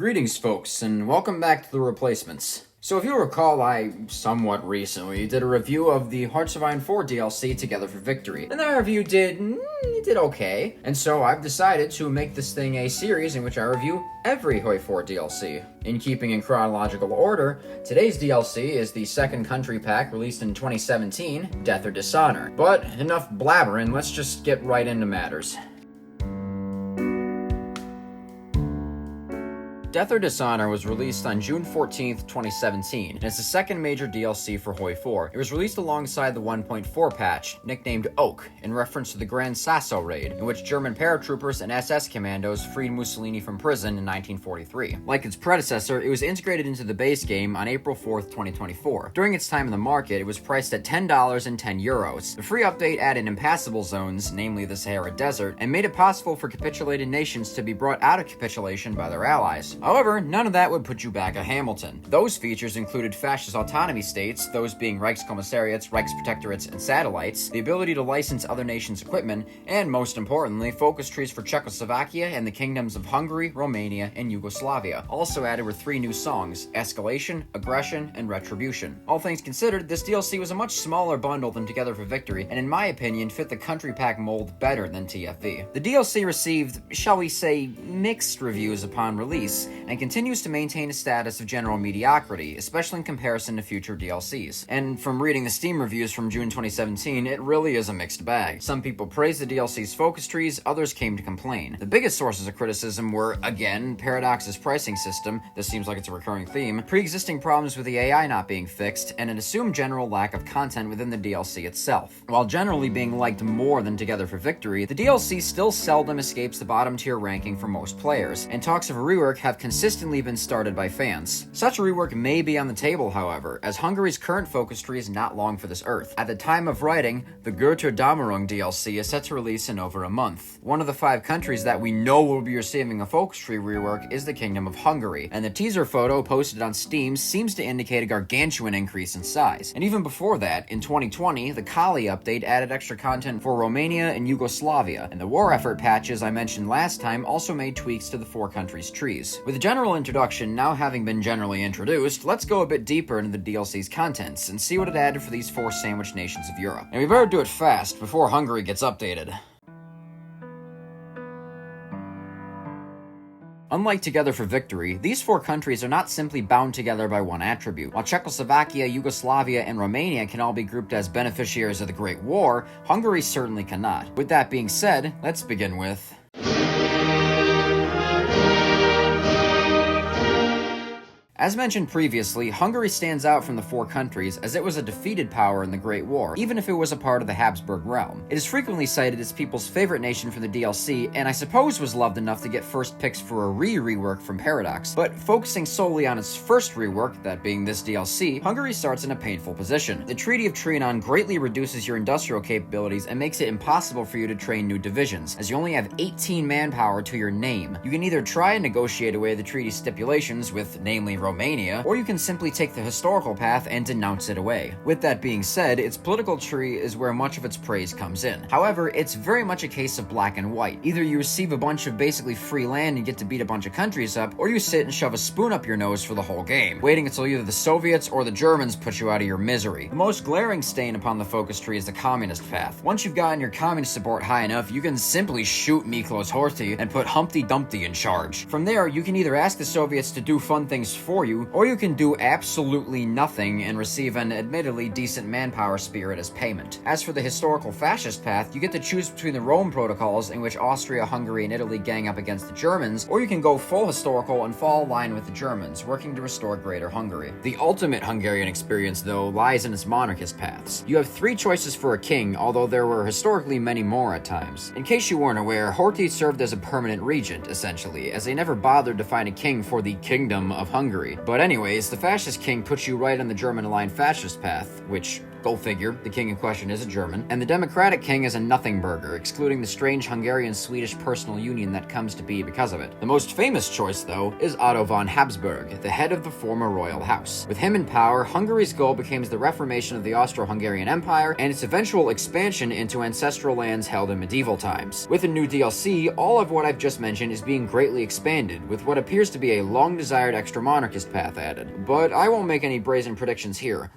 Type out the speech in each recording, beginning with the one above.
Greetings, folks, and welcome back to The Replacements. So if you'll recall, I somewhat recently did a review of the HOI4 DLC Together for Victory, and that review did okay, and so I've decided to make this thing a series in which I review every HOI4 DLC. In keeping in chronological order, today's DLC is the second country pack released in 2017, Death or Dishonor. But enough blabbering, let's just get right into matters. Death or Dishonor was released on June 14th, 2017, and it's the second major DLC for HOI4. It was released alongside the 1.4 patch, nicknamed Oak, in reference to the Grand Sasso raid, in which German paratroopers and SS commandos freed Mussolini from prison in 1943. Like its predecessor, it was integrated into the base game on April 4th, 2024. During its time in the market, it was priced at $10 and €10. The free update added impassable zones, namely the Sahara Desert, and made it possible for capitulated nations to be brought out of capitulation by their allies. However, none of that would put you back at Hamilton. Those features included fascist autonomy states, those being Reichskommissariats, Reichsprotectorates, and satellites, the ability to license other nations' equipment, and most importantly, focus trees for Czechoslovakia and the kingdoms of Hungary, Romania, and Yugoslavia. Also added were 3 new songs: Escalation, Aggression, and Retribution. All things considered, this DLC was a much smaller bundle than Together for Victory, and in my opinion, fit the country pack mold better than TFV. The DLC received, shall we say, mixed reviews upon release, and continues to maintain a status of general mediocrity, especially in comparison to future DLCs. And from reading the Steam reviews from June 2017, it really is a mixed bag. Some people praised the DLC's focus trees, others came to complain. The biggest sources of criticism were, again, Paradox's pricing system, this seems like it's a recurring theme, pre-existing problems with the AI not being fixed, and an assumed general lack of content within the DLC itself. While generally being liked more than Together for Victory, the DLC still seldom escapes the bottom tier ranking for most players, and talks of a rework have consistently been started by fans. Such a rework may be on the table, however, as Hungary's current focus tree is not long for this earth. At the time of writing, the Götterdämmerung DLC is set to release in over a month. One of the 5 countries that we know will be receiving a focus tree rework is the Kingdom of Hungary, and the teaser photo posted on Steam seems to indicate a gargantuan increase in size. And even before that, in 2020, the Kali update added extra content for Romania and Yugoslavia, and the war effort patches I mentioned last time also made tweaks to the 4 countries' trees. With the general introduction now having been generally introduced, let's go a bit deeper into the DLC's contents and see what it added for these 4 sandwich nations of Europe. And we better do it fast before Hungary gets updated. Unlike Together for Victory, these 4 countries are not simply bound together by one attribute. While Czechoslovakia, Yugoslavia, and Romania can all be grouped as beneficiaries of the Great War, Hungary certainly cannot. With that being said, let's begin with... As mentioned previously, Hungary stands out from the 4 countries as it was a defeated power in the Great War, even if it was a part of the Habsburg realm. It is frequently cited as people's favorite nation for the DLC, and I suppose was loved enough to get first picks for a rework from Paradox, but focusing solely on its first rework, that being this DLC, Hungary starts in a painful position. The Treaty of Trianon greatly reduces your industrial capabilities and makes it impossible for you to train new divisions, as you only have 18 manpower to your name. You can either try and negotiate away the treaty's stipulations with, namely, Romania, or you can simply take the historical path and denounce it away. With that being said, its political tree is where much of its praise comes in. However, it's very much a case of black and white. Either you receive a bunch of basically free land and get to beat a bunch of countries up, or you sit and shove a spoon up your nose for the whole game, waiting until either the Soviets or the Germans put you out of your misery. The most glaring stain upon the focus tree is the communist path. Once you've gotten your communist support high enough, you can simply shoot Miklos Horthy and put Humpty Dumpty in charge. From there, you can either ask the Soviets to do fun things for you, or you can do absolutely nothing and receive an admittedly decent manpower spirit as payment. As for the historical fascist path, you get to choose between the Rome protocols, in which Austria, Hungary, and Italy gang up against the Germans, or you can go full historical and fall in line with the Germans, working to restore Greater Hungary. The ultimate Hungarian experience, though, lies in its monarchist paths. You have 3 choices for a king, although there were historically many more at times. In case you weren't aware, Horthy served as a permanent regent, essentially, as they never bothered to find a king for the Kingdom of Hungary. But anyways, the fascist king puts you right on the German-aligned fascist path, which Go figure, the king in question is a German. And the Democratic king is a nothing burger, excluding the strange Hungarian-Swedish personal union that comes to be because of it. The most famous choice, though, is Otto von Habsburg, the head of the former royal house. With him in power, Hungary's goal became the reformation of the Austro-Hungarian Empire and its eventual expansion into ancestral lands held in medieval times. With a new DLC, all of what I've just mentioned is being greatly expanded, with what appears to be a long-desired extra monarchist path added. But I won't make any brazen predictions here.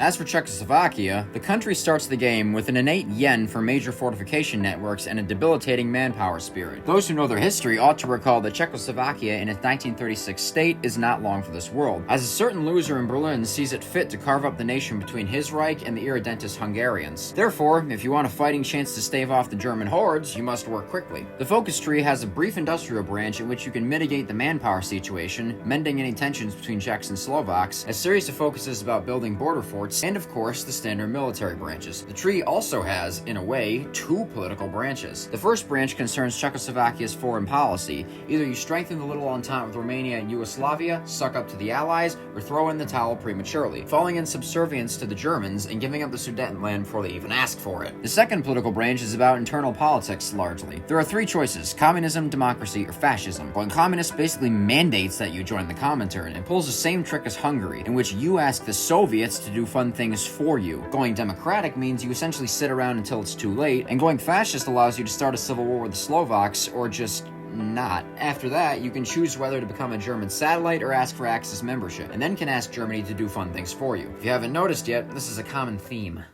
As for Czechoslovakia, the country starts the game with an innate yen for major fortification networks and a debilitating manpower spirit. Those who know their history ought to recall that Czechoslovakia in its 1936 state is not long for this world, as a certain loser in Berlin sees it fit to carve up the nation between his Reich and the irredentist Hungarians. Therefore, if you want a fighting chance to stave off the German hordes, you must work quickly. The focus tree has a brief industrial branch in which you can mitigate the manpower situation, mending any tensions between Czechs and Slovaks, a series of focuses about building border forts, and of course, the standard military branches. The tree also has, in a way, two political branches. The first branch concerns Czechoslovakia's foreign policy. Either you strengthen the little entente with Romania and Yugoslavia, suck up to the Allies, or throw in the towel prematurely, falling in subservience to the Germans and giving up the Sudetenland before they even ask for it. The second political branch is about internal politics, largely. There are three choices: communism, democracy, or fascism. Going communist basically mandates that you join the Comintern and pulls the same trick as Hungary, in which you ask the Soviets to do fun things for you. Going democratic means you essentially sit around until it's too late, and going fascist allows you to start a civil war with the Slovaks, or just not. After that, you can choose whether to become a German satellite or ask for Axis membership, and then can ask Germany to do fun things for you. If you haven't noticed yet, this is a common theme.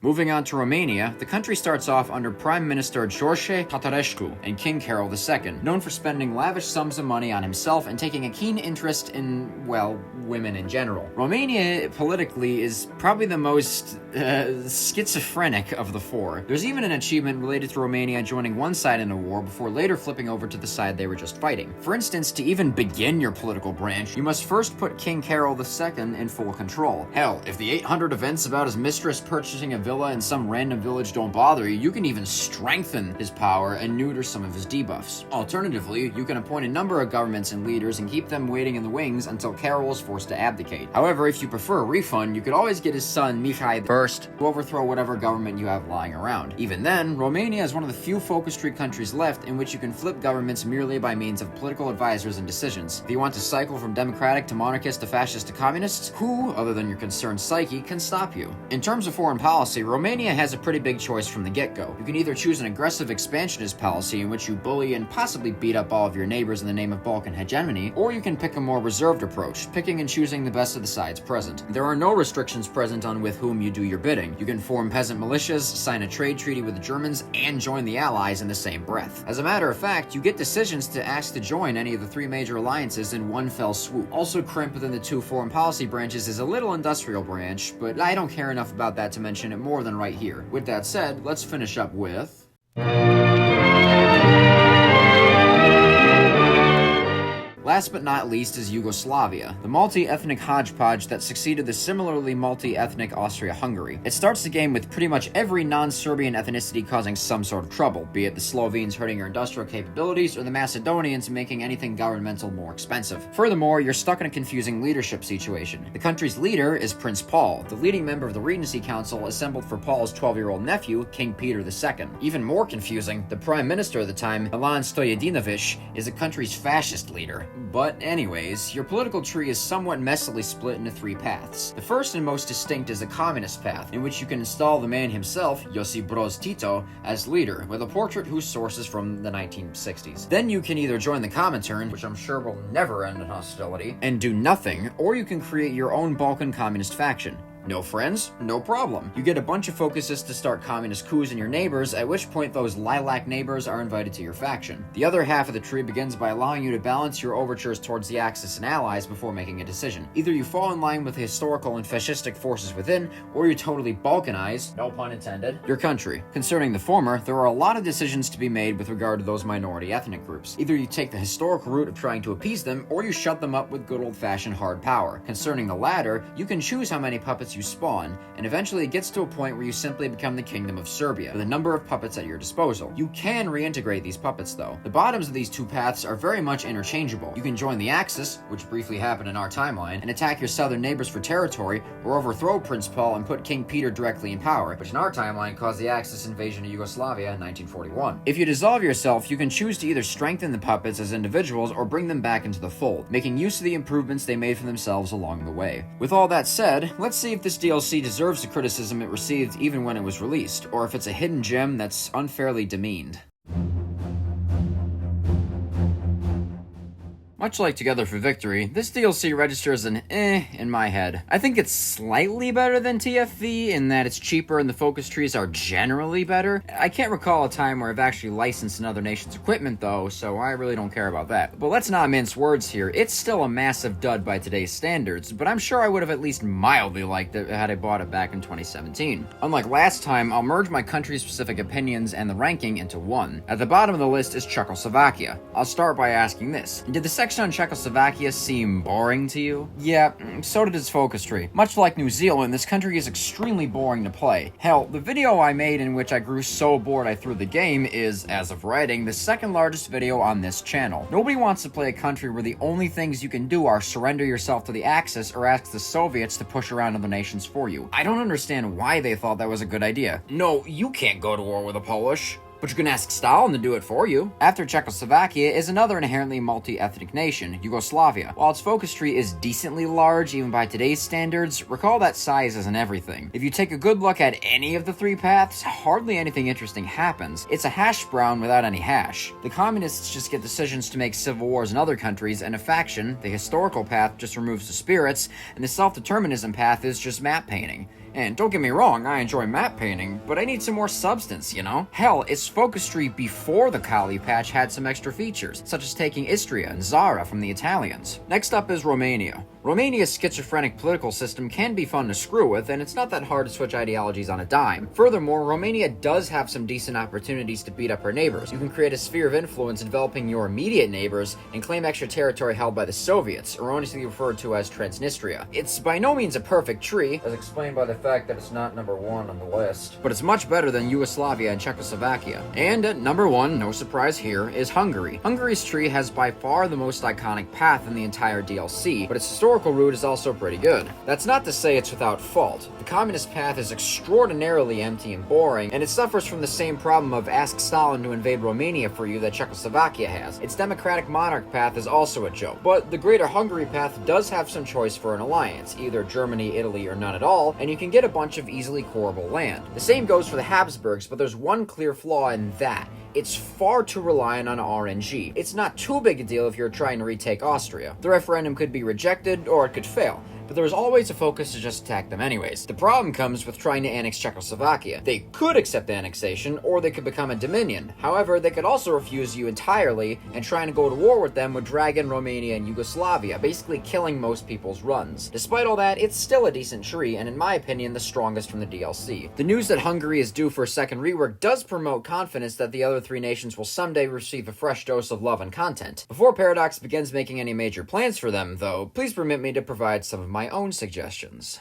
Moving on to Romania, the country starts off under Prime Minister George Tătărescu and King Carol II, known for spending lavish sums of money on himself and taking a keen interest in, well, women in general. Romania, politically, is probably the most schizophrenic of the four. There's even an achievement related to Romania joining one side in a war before later flipping over to the side they were just fighting. For instance, to even begin your political branch, you must first put King Carol II in full control. Hell, if the 800 events about his mistress purchasing a villa in some random village don't bother you, you can even strengthen his power and neuter some of his debuffs. Alternatively, you can appoint a number of governments and leaders and keep them waiting in the wings until Carol is forced to abdicate. However, if you prefer a refund, you could always get his son Mihai I to overthrow whatever government you have lying around. Even then, Romania is one of the few focus tree countries left in which you can flip governments merely by means of political advisors and decisions. If you want to cycle from democratic to monarchist to fascist to communists, who, other than your concerned psyche, can stop you? In terms of foreign policy, Romania has a pretty big choice from the get-go. You can either choose an aggressive expansionist policy in which you bully and possibly beat up all of your neighbors in the name of Balkan hegemony, or you can pick a more reserved approach, picking and choosing the best of the sides present. There are no restrictions present on with whom you do your bidding. You can form peasant militias, sign a trade treaty with the Germans, and join the Allies in the same breath. As a matter of fact, you get decisions to ask to join any of the three major alliances in one fell swoop. Also crimped within the two foreign policy branches is a little industrial branch, but I don't care enough about that to mention it more than right here. With that said, let's finish up with... Last but not least is Yugoslavia, the multi-ethnic hodgepodge that succeeded the similarly multi-ethnic Austria-Hungary. It starts the game with pretty much every non-Serbian ethnicity causing some sort of trouble, be it the Slovenes hurting your industrial capabilities or the Macedonians making anything governmental more expensive. Furthermore, you're stuck in a confusing leadership situation. The country's leader is Prince Paul, the leading member of the Regency Council assembled for Paul's 12-year-old nephew, King Peter II. Even more confusing, the Prime Minister at the time, Milan Stojadinovic, is the country's fascist leader. But anyways, your political tree is somewhat messily split into three paths. The first and most distinct is a communist path, in which you can install the man himself, Josip Broz Tito, as leader, with a portrait whose source is from the 1960s. Then you can either join the Comintern, which I'm sure will never end in hostility, and do nothing, or you can create your own Balkan communist faction. No friends? No problem. You get a bunch of focuses to start communist coups in your neighbors, at which point those lilac neighbors are invited to your faction. The other half of the tree begins by allowing you to balance your overtures towards the Axis and allies before making a decision. Either you fall in line with the historical and fascistic forces within, or you totally Balkanize, no pun intended, your country. Concerning the former, there are a lot of decisions to be made with regard to those minority ethnic groups. Either you take the historical route of trying to appease them, or you shut them up with good old-fashioned hard power. Concerning the latter, you can choose how many puppets puppets you spawn, and eventually it gets to a point where you simply become the Kingdom of Serbia, with a number of puppets at your disposal. You can reintegrate these puppets though. The bottoms of these two paths are very much interchangeable. You can join the Axis, which briefly happened in our timeline, and attack your southern neighbors for territory, or overthrow Prince Paul and put King Peter directly in power, which in our timeline caused the Axis invasion of Yugoslavia in 1941. If you dissolve yourself, you can choose to either strengthen the puppets as individuals or bring them back into the fold, making use of the improvements they made for themselves along the way. With all that said, let's see if this DLC deserves the criticism it received even when it was released, or if it's a hidden gem that's unfairly demeaned. Much like Together for Victory, this DLC registers an in my head. I think it's slightly better than TFV in that it's cheaper and the focus trees are generally better. I can't recall a time where I've actually licensed another nation's equipment though, so I really don't care about that. But let's not mince words here. It's still a massive dud by today's standards, but I'm sure I would have at least mildly liked it had I bought it back in 2017. Unlike last time, I'll merge my country-specific opinions and the ranking into one. At the bottom of the list is Czechoslovakia. I'll start by asking this. Did the section on Czechoslovakia seem boring to you? Yeah, so did its focus tree. Much like New Zealand, this country is extremely boring to play. Hell, the video I made in which I grew so bored I threw the game is, as of writing, the second largest video on this channel. Nobody wants to play a country where the only things you can do are surrender yourself to the Axis or ask the Soviets to push around other nations for you. I don't understand why they thought that was a good idea. No, you can't go to war with the Polish. But you can ask Stalin to do it for you. After Czechoslovakia is another inherently multi-ethnic nation, Yugoslavia. While its focus tree is decently large, even by today's standards, recall that size isn't everything. If you take a good look at any of the three paths, hardly anything interesting happens. It's a hash brown without any hash. The communists just get decisions to make civil wars in other countries, and a faction, the historical path, just removes the spirits, and the self-determinism path is just map painting. And don't get me wrong, I enjoy map painting, but I need some more substance, you know? Hell, its focus tree before the Kali patch had some extra features, such as taking Istria and Zara from the Italians. Next up is Romania. Romania's schizophrenic political system can be fun to screw with, and it's not that hard to switch ideologies on a dime. Furthermore, Romania does have some decent opportunities to beat up her neighbors. You can create a sphere of influence enveloping your immediate neighbors and claim extra territory held by the Soviets, erroneously referred to as Transnistria. It's by no means a perfect tree, as explained by the fact that it's not number one on the list, but it's much better than Yugoslavia and Czechoslovakia. And at number one, no surprise here, is Hungary. Hungary's tree has by far the most iconic path in the entire DLC, but its historical route is also pretty good. That's not to say it's without fault. The communist path is extraordinarily empty and boring, and it suffers from the same problem of ask Stalin to invade Romania for you that Czechoslovakia has. Its democratic monarch path is also a joke, but the Greater Hungary path does have some choice for an alliance, either Germany, Italy, or none at all, and you can get a bunch of easily coreable land. The same goes for the Habsburgs, but there's one clear flaw in that. It's far too reliant on RNG. It's not too big a deal if you're trying to retake Austria. The referendum could be rejected, or it could fail, but there was always a focus to just attack them anyways. The problem comes with trying to annex Czechoslovakia. They could accept annexation, or they could become a dominion. However, they could also refuse you entirely, and trying to go to war with them would drag in Romania and Yugoslavia, basically killing most people's runs. Despite all that, it's still a decent tree, and in my opinion, the strongest from the DLC. The news that Hungary is due for a second rework does promote confidence that the other three nations will someday receive a fresh dose of love and content. Before Paradox begins making any major plans for them, though, please permit me to provide some of my own suggestions.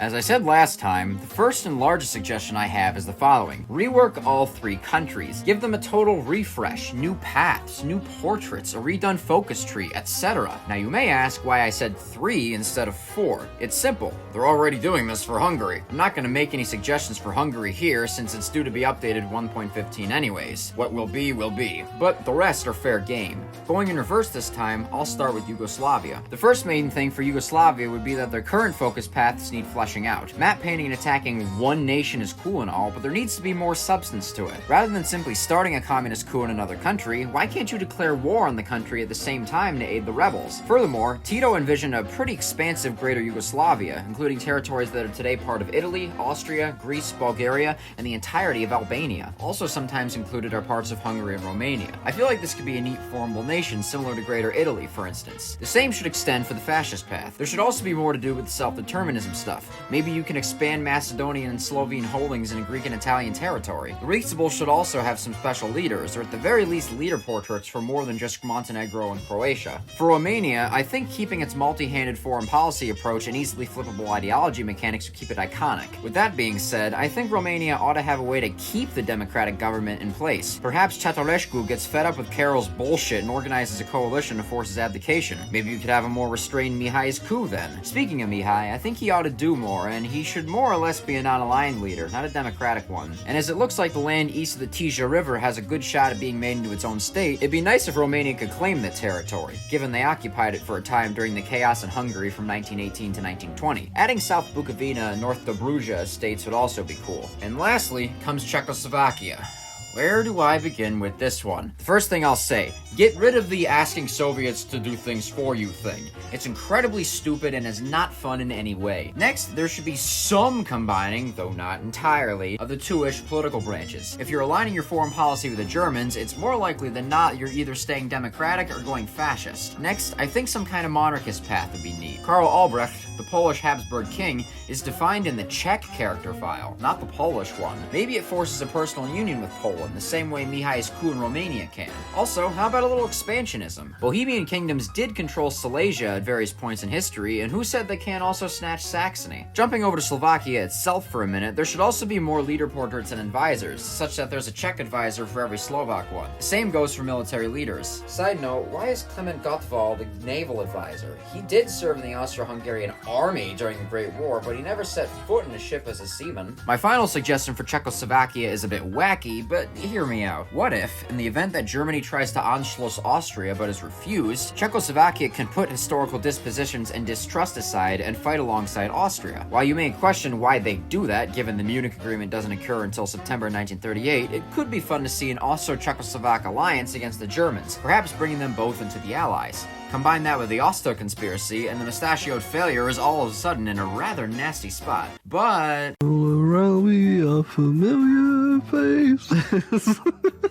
As I said last time, the first and largest suggestion I have is the following. Rework all three countries. Give them a total refresh, new paths, new portraits, a redone focus tree, etc. Now you may ask why I said 3 instead of 4. It's simple. They're already doing this for Hungary. I'm not going to make any suggestions for Hungary here since it's due to be updated 1.15 anyways. What will be, but the rest are fair game. Going in reverse this time, I'll start with Yugoslavia. The first main thing for Yugoslavia would be that their current focus paths need fleshing out. Map painting and attacking one nation is cool and all, but there needs to be more substance to it. Rather than simply starting a communist coup in another country, why can't you declare war on the country at the same time to aid the rebels? Furthermore, Tito envisioned a pretty expansive Greater Yugoslavia, including territories that are today part of Italy, Austria, Greece, Bulgaria, and the entirety of Albania. Also sometimes included are parts of Hungary and Romania. I feel like this could be a neat formable nation similar to Greater Italy, for instance. The same should extend for the fascist path. There should also be more to do with the self-determinism stuff. Maybe you can expand Macedonian and Slovene holdings in Greek and Italian territory. The Retribution should also have some special leaders, or at the very least leader portraits for more than just Montenegro and Croatia. For Romania, I think keeping its multi-handed foreign policy approach and easily flippable ideology mechanics would keep it iconic. With that being said, I think Romania ought to have a way to keep the democratic government in place. Perhaps Ceausescu gets fed up with Carol's bullshit and organizes a coalition to force his abdication. Maybe you could have a more restrained Mihai's coup then. Speaking of Mihai, I think he ought to do more, and he should more or less be a non-aligned leader, not a democratic one. And as it looks like the land east of the Tisa River has a good shot at being made into its own state, it'd be nice if Romania could claim that territory, given they occupied it for a time during the chaos in Hungary from 1918 to 1920. Adding South Bukovina and North Dobruja states would also be cool. And lastly comes Czechoslovakia. Where do I begin with this one? The first thing I'll say, get rid of the asking Soviets to do things for you thing. It's incredibly stupid and is not fun in any way. Next, there should be some combining, though not entirely, of the two-ish political branches. If you're aligning your foreign policy with the Germans, it's more likely than not you're either staying democratic or going fascist. Next, I think some kind of monarchist path would be neat. Karl Albrecht, the Polish Habsburg king, is defined in the Czech character file, not the Polish one. Maybe it forces a personal union with Poland, the same way Mihai's coup in Romania can. Also, how about a little expansionism? Bohemian kingdoms did control Silesia at various points in history, and who said they can't also snatch Saxony? Jumping over to Slovakia itself for a minute, there should also be more leader portraits and advisors, such that there's a Czech advisor for every Slovak one. The same goes for military leaders. Side note, why is Klement Gottwald the naval advisor? He did serve in the Austro-Hungarian army during the Great War, but he never set foot in a ship as a seaman. My final suggestion for Czechoslovakia is a bit wacky, but hear me out. What if, in the event that Germany tries to Anschluss Austria but is refused, Czechoslovakia can put historical dispositions and distrust aside and fight alongside Austria? While you may question why they do that, given the Munich Agreement doesn't occur until September 1938, it could be fun to see an Austro-Czechoslovak alliance against the Germans, perhaps bringing them both into the Allies. Combine that with the Oster conspiracy, and the mustachioed failure is all of a sudden in a rather nasty spot. But around me a familiar face.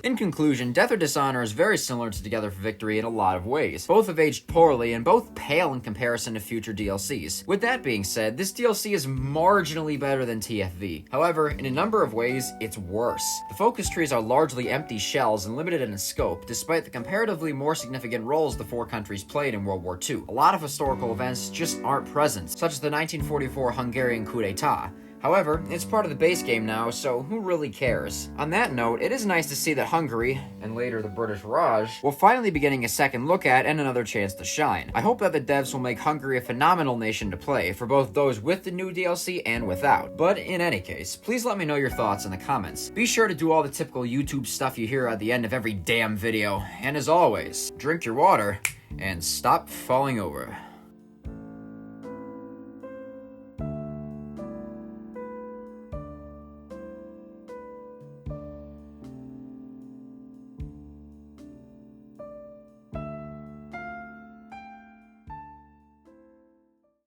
In conclusion, Death or Dishonor is very similar to Together for Victory in a lot of ways. Both have aged poorly, and both pale in comparison to future DLCs. With that being said, this DLC is marginally better than TFV. However, in a number of ways, it's worse. The focus trees are largely empty shells and limited in scope, despite the comparatively more significant roles the four countries played in World War II. A lot of historical events just aren't present, such as the 1944 Hungarian coup d'etat. However, it's part of the base game now, so who really cares? On that note, it is nice to see that Hungary, and later the British Raj, will finally be getting a second look at and another chance to shine. I hope that the devs will make Hungary a phenomenal nation to play, for both those with the new DLC and without. But in any case, please let me know your thoughts in the comments. Be sure to do all the typical YouTube stuff you hear at the end of every damn video. And as always, drink your water, and stop falling over.